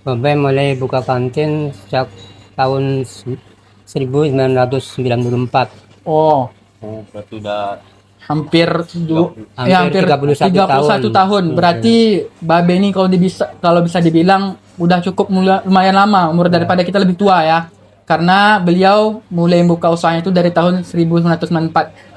Babe mulai buka kantin sejak tahun 1994. Oh, Berarti udah hampir Hampir 31 tahun. tahun. Berarti Babe ini kalau bisa dibilang udah cukup lumayan lama umur daripada kita lebih tua ya. Karena beliau mulai buka usahanya itu dari tahun 1994.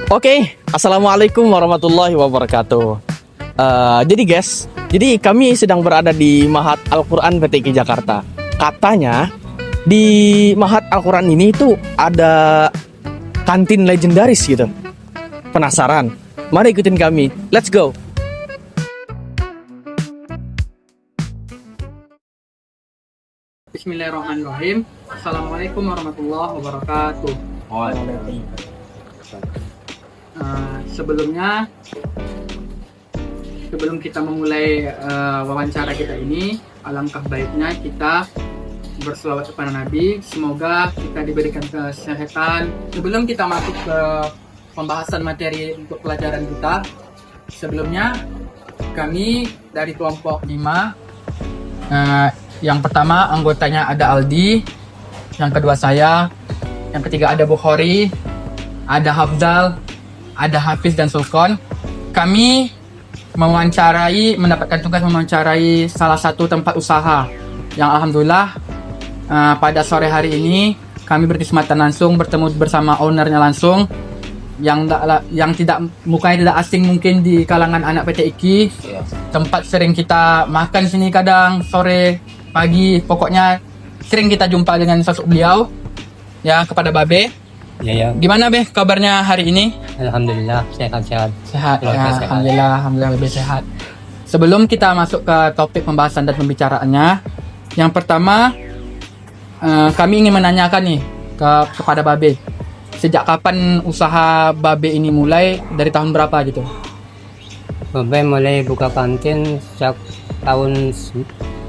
Oke, assalamualaikum warahmatullahi wabarakatuh. Jadi guys, kami sedang berada di Mahat Al-Quran PTIQ Jakarta. Katanya di Mahat Al-Quran ini tuh ada kantin legendaris gitu. Penasaran? Mari ikutin kami. Let's go. Bismillahirrahmanirrahim. Assalamualaikum warahmatullahi wabarakatuh. Sebelum kita memulai wawancara kita ini, alangkah baiknya kita berselawat kepada Nabi. Semoga kita diberikan kesehatan. Sebelum kita masuk ke pembahasan materi untuk pelajaran kita, sebelumnya kami dari kelompok 5, yang pertama anggotanya ada Aldi, yang kedua saya, yang ketiga ada Bukhari, ada Hafzal, ada Hafiz dan Sulkon. Kami mendapatkan tugas mewawancarai salah satu tempat usaha yang alhamdulillah pada sore hari ini kami berkesempatan langsung bertemu bersama ownernya langsung, yang mukanya tidak asing mungkin di kalangan anak PT IKI. Tempat sering kita makan sini, kadang sore, pagi, pokoknya sering kita jumpa dengan sosok beliau. Ya, kepada Babe. Ya. Gimana Be kabarnya hari ini? Alhamdulillah sehat-sehat. Sehat ya, Sehat. alhamdulillah lebih sehat. Sebelum kita masuk ke topik pembahasan dan pembicaraannya, yang pertama kami ingin menanyakan nih kepada Babe, sejak kapan usaha Babe ini mulai, dari tahun berapa gitu? Babe mulai buka kantin sejak tahun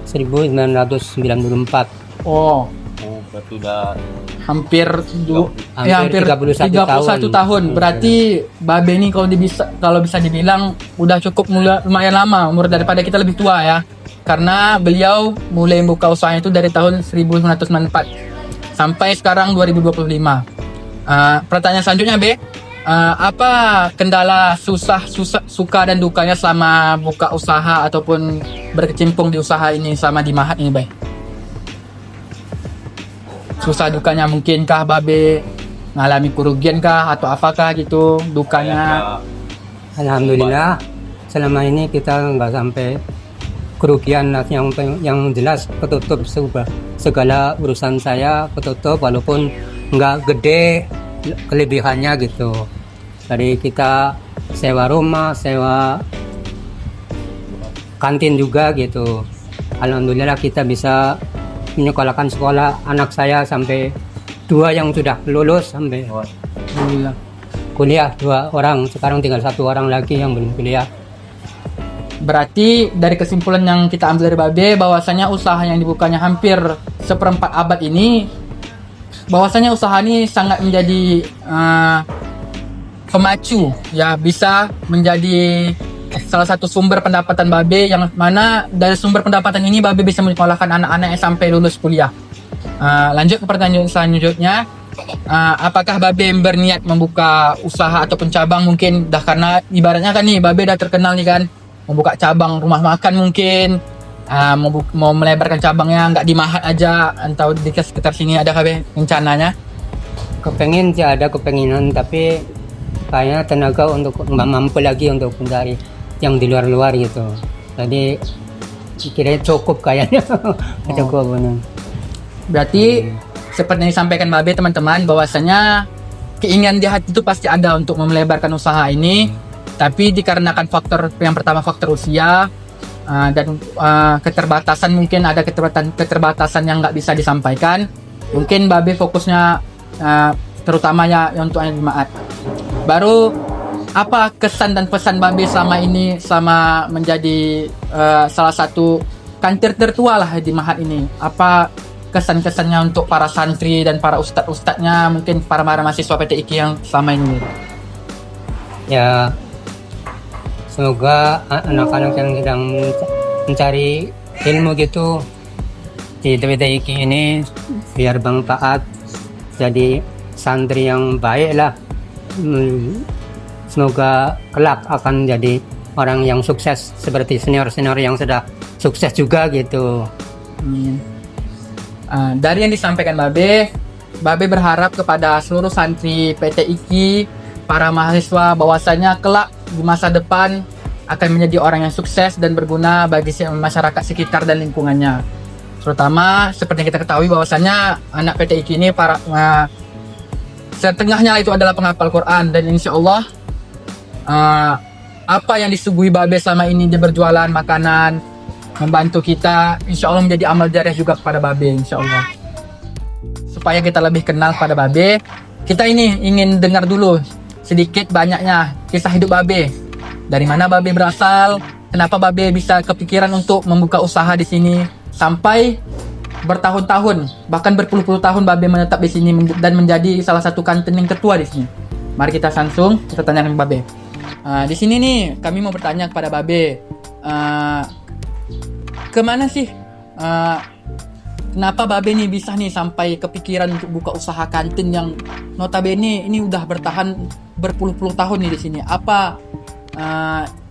1994. Oh, berarti udah hampir 31 tahun. Berarti Babe ini kalau bisa dibilang udah cukup lumayan lama umur daripada kita lebih tua ya. Karena beliau mulai buka usahanya itu dari tahun 1994 sampai sekarang 2025. Pertanyaan selanjutnya Be, apa kendala suka dan dukanya selama buka usaha ataupun berkecimpung di usaha ini selama di Mahat ini Be? Susah dukanya mungkinkah Babe ngalami kerugian kah atau apakah gitu dukanya? Alhamdulillah selama ini kita nggak sampai kerugian. Yang jelas ketutup segala urusan saya ketutup, walaupun nggak gede kelebihannya gitu. Dari kita sewa rumah, sewa kantin juga gitu. Alhamdulillah kita bisa menyekolahkan sekolah anak saya sampai 2 yang sudah lulus, sampai Alhamdulillah. kuliah 2 orang, sekarang tinggal 1 orang lagi yang belum kuliah. Berarti dari kesimpulan yang kita ambil dari Babe, bahwasanya usaha yang dibukanya hampir seperempat abad ini, bahwasanya usaha ini sangat menjadi pemacu ya, bisa menjadi salah satu sumber pendapatan Babe, yang mana dari sumber pendapatan ini Babe bisa menyekolahkan anak-anaknya sampai lulus kuliah. Lanjut ke pertanyaan selanjutnya, apakah Babe berniat membuka usaha ataupun cabang mungkin dah, karena ibaratnya kan nih Babe dah terkenal nih kan, membuka cabang rumah makan mungkin, mau melebarkan cabangnya nggak di Mahat aja atau di sekitar sini, ada Babe rencananya? Kepengen sih, ada kepenginan, tapi kayaknya tenaga untuk nggak mampu lagi untuk mencari yang di luar gitu. Jadi kira cukup kayaknya. Cukup benar. Berarti seperti yang disampaikan Babe teman-teman, bahwasanya keinginan di hati itu pasti ada untuk melebarkan usaha ini, tapi dikarenakan faktor yang pertama faktor usia dan keterbatasan, mungkin ada keterbatasan yang nggak bisa disampaikan. Mungkin Babe fokusnya terutamanya untuk jemaat. Baru apa kesan dan pesan Babe selama ini, selama menjadi salah satu kantor tertua lah di Mahat ini? Apa kesan-kesannya untuk para santri dan para ustadz-ustadznya, mungkin para mahasiswa PTIK yang selama ini? Ya, semoga anak-anak yang sedang mencari ilmu gitu di PTIK ini biar bermanfaat, jadi santri yang baik lah. Semoga kelak akan jadi orang yang sukses seperti senior-senior yang sudah sukses juga gitu. Dari yang disampaikan Babe berharap kepada seluruh santri PTIK, para mahasiswa, bahwasanya kelak di masa depan akan menjadi orang yang sukses dan berguna bagi masyarakat sekitar dan lingkungannya. Terutama seperti yang kita ketahui bahwasanya anak PTIK ini para setengahnya itu adalah penghafal Quran, dan insya Allah apa yang disuguhi Babe selama ini, dia berjualan makanan, membantu kita, insya Allah menjadi amal jariah juga kepada Babe, insya Allah. Supaya kita lebih kenal pada Babe, kita ini ingin dengar dulu sedikit banyaknya kisah hidup Babe. Dari mana Babe berasal, kenapa Babe bisa kepikiran untuk membuka usaha di sini, sampai bertahun-tahun, bahkan berpuluh-puluh tahun Babe menetap di sini dan menjadi salah satu kantin yang tertua di sini. Mari kita langsung kita tanyakan Babe. Di sini nih kami mau bertanya kepada Babe, kemana sih, kenapa Babe nih bisa nih sampai kepikiran untuk buka usaha kantin yang notabene ini udah bertahan berpuluh-puluh tahun nih di sini? Apa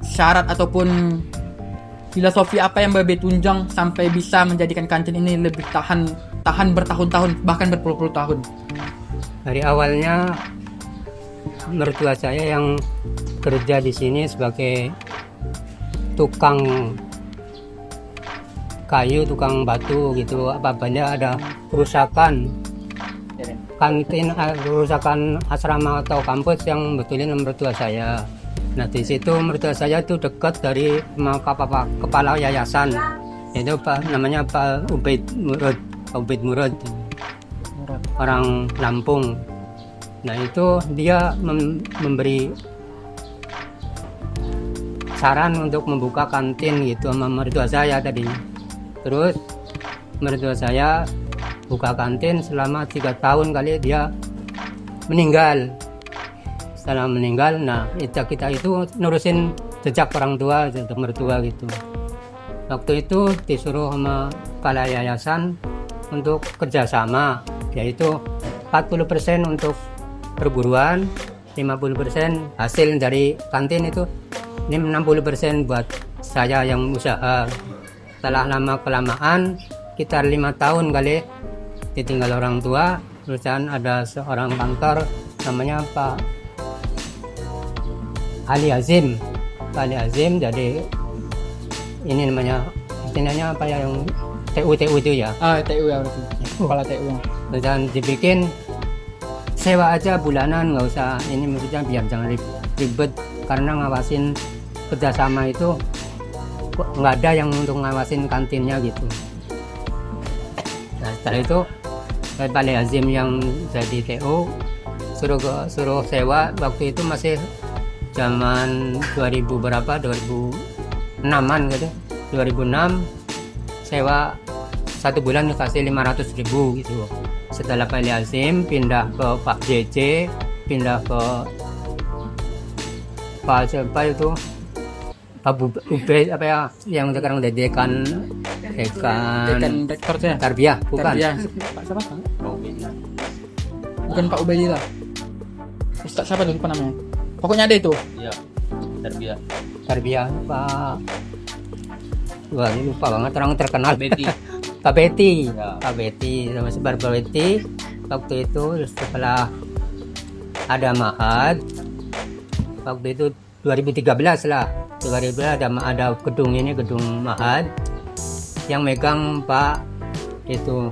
syarat ataupun filosofi apa yang Babe tunjang sampai bisa menjadikan kantin ini lebih tahan bertahun-tahun, bahkan berpuluh-puluh tahun? Dari awalnya mertua saya yang kerja di sini sebagai tukang kayu, tukang batu gitu. Apabila ada kerusakan kantin, kerusakan asrama atau kampus yang betulin mertua saya. Nah di situ mertua saya itu dekat dari kepala yayasan, itu namanya Pak Ubaid Murad, orang Lampung. Nah itu dia memberi saran untuk membuka kantin gitu sama mertua saya tadi. Terus mertua saya buka kantin selama 3 tahun kali dia meninggal. Setelah meninggal, nah kita itu nurusin jejak orang tua, jejak mertua gitu. Waktu itu disuruh sama kepala yayasan untuk kerjasama, yaitu 40% untuk perguruan, 50% hasil dari kantin itu, 60% buat saya yang usaha. Setelah lama kelamaan, sekitar 5 tahun kali ditinggal orang tua, terusan ada seorang kantor namanya Pak Ali Azim. Pak Ali Azim, jadi ini namanya istilahnya apa ya, yang TU itu ya. TU ya, berarti kepala TU. Dan dibikin sewa aja bulanan, nggak usah ini, maksudnya biar jangan ribet, karena ngawasin kerjasama itu nggak ada yang untuk ngawasin kantinnya gitu. Nah setelah itu Pak Ali Azim yang jadi TU suruh sewa. Waktu itu masih zaman 2000 berapa, 2006an gitu, 2006 sewa 1 bulan dikasih 500.000 gitu. Setelah Pak Ali Azim pindah ke Pak JJ, pindah ke Pak siapa itu, Pak Ubed apa ya, yang sekarang udah dekan rektornya Tarbiyah, bukan? Tarbiyah. Pak siapa? Bukan Pak Ubaidillah. Ustaz siapa tuh, lupa namanya. Pokoknya ada itu. Iya, Tarbiyah Pak, wah ini lupa banget, orang terkenal. Betty. Pak Betty, Ya. Pak Betty sama sebar Pak Betty. Waktu itu setelah ada Mahat, waktu itu 2013 lah, 2013 ada gedung ini, gedung Mahat yang megang Pak itu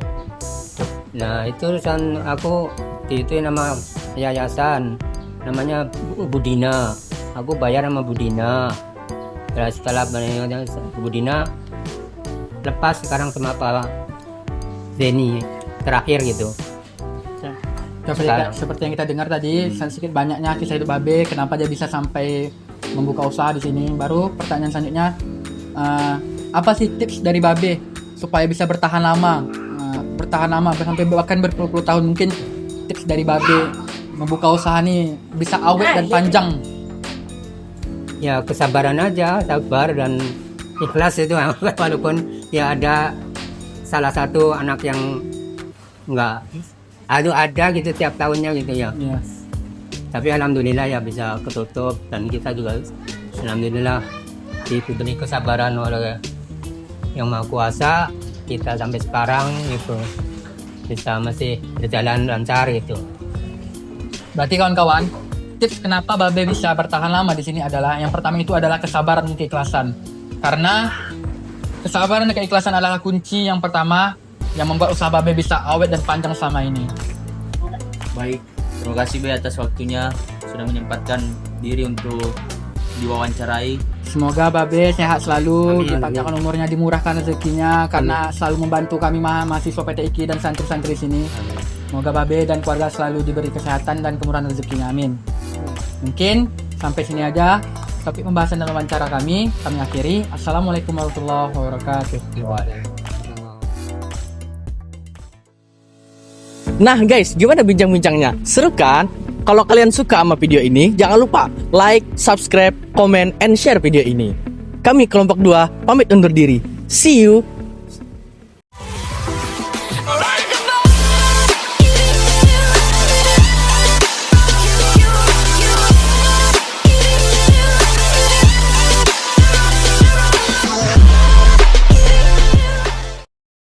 Nah itu urusan aku itu nama yayasan namanya Budina. Aku bayar sama Budina. Terus setelah bayar Budina lepas sekarang sama Pak Zeni terakhir gitu. Seperti yang kita dengar tadi, sedikit banyaknya kisah hidup Babe, kenapa dia bisa sampai membuka usaha di sini. Baru pertanyaan selanjutnya, apa sih tips dari Babe supaya bisa bertahan lama sampai bahkan berpuluh-puluh tahun? Mungkin tips dari Babe membuka usaha nih bisa awet dan panjang. Ya kesabaran aja, sabar dan ikhlas itu. Walaupun ya ada salah satu anak yang enggak ada gitu tiap tahunnya gitu ya. Tapi alhamdulillah ya bisa ketutup, dan kita juga alhamdulillah diberi kesabaran oleh Yang Maha Kuasa, kita sampai sekarang gitu bisa masih berjalan lancar gitu. Berarti kawan-kawan, tips kenapa Babe bisa bertahan lama di sini adalah yang pertama itu adalah kesabaran dan keikhlasan. Karena kesabaran dan keikhlasan adalah kunci yang pertama yang membuat usaha Babe bisa awet dan panjang selama ini. Baik, terima kasih Be atas waktunya sudah menyempatkan diri untuk diwawancarai. Semoga Babe sehat selalu, Amin, dipanjangkan umurnya, dimurahkan rezekinya karena selalu membantu kami mahasiswa PTIK dan santri-santri sini. Semoga Babe dan keluarga selalu diberi kesehatan dan kemurahan rezekinya. Amin. Mungkin sampai sini aja topik pembahasan dan wawancara kami akhiri. Assalamualaikum warahmatullahi wabarakatuh. Nah guys, gimana bincang-bincangnya? Seru kan? Kalau kalian suka sama video ini, jangan lupa like, subscribe, comment, and share video ini. Kami kelompok 2 pamit undur diri. See you!